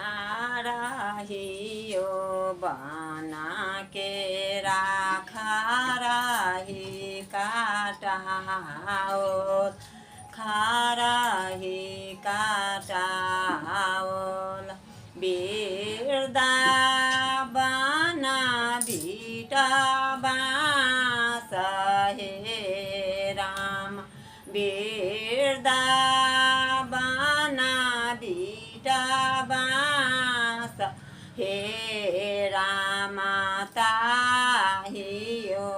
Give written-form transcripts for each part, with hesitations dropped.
आराहियो बना के राखा राही काटाओ खाराही काटाओल बिरदा बना बीटा बास हे राम बिरदा बना बीटा बास हे रामा ताहियो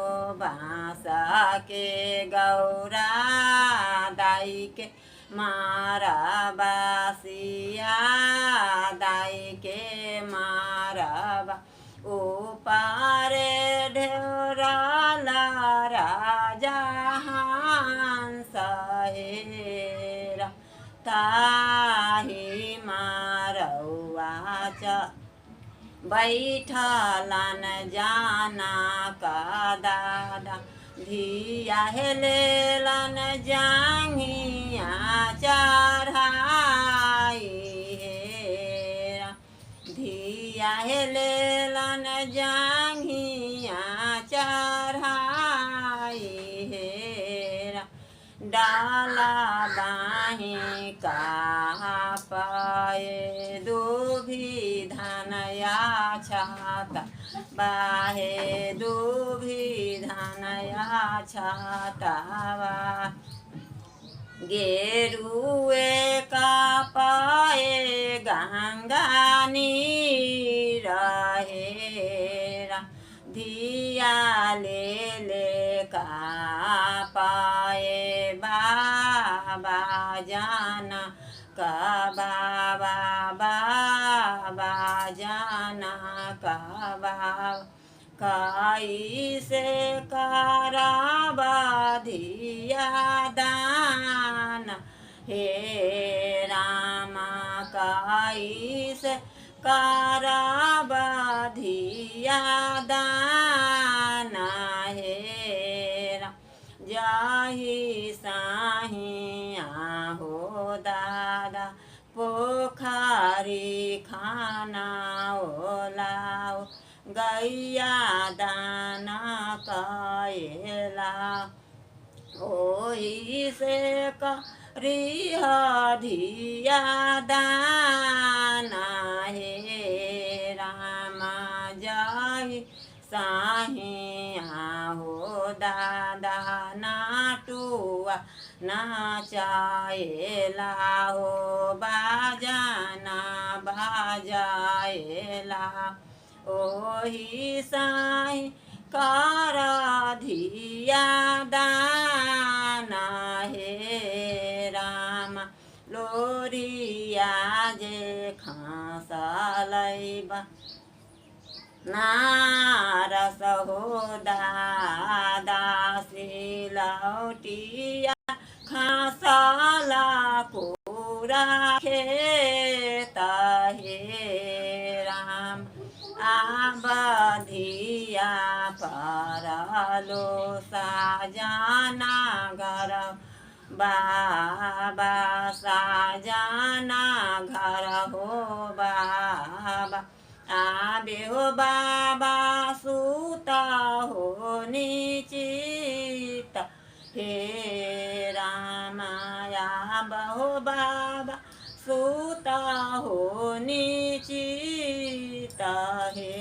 बास के गौरा दाई के मारा बासिया दाई के मारबा ऊपर ढेरा राजा हंस हेरा ताही मारौआ च बैठलन जाना का दादा धिया हेलेलन जांघिया चढ़ाई हेरा धिया हेलेलन जांघिया चढ़ाई हेरा डाला बाही का पाए दुभी धनया छाता बाहे दुभी धनया छातावा गेरुए का पाए गंगा नीर हेरा धिया ले का पाए बाबा जाना का बाबा बाबा जाना का बाबा काई से कराबा धिया दान हे रामा काई से कराबा धिया दाना हे जाही साहिया हो दादा पोखरी खाना ओलाओ गैया दाना कैला ओही से करिह धिया दाना हे रामा जाहि साहिया हो दादा नाटुआ नाचाएला हो बाजाना बाजाएला ओही साई कारा धिया दाना हे राम लोरिया जे खासलैबा नारस हो दादा सिलौटिया खासला पूरा खेत हे राम आबधिया परलो साजाना घर बाबा साजाना घर हो बाबा आबे हो बाबा सूता हो निचित हे रामाया बहो बाबा सूता हो निचित हे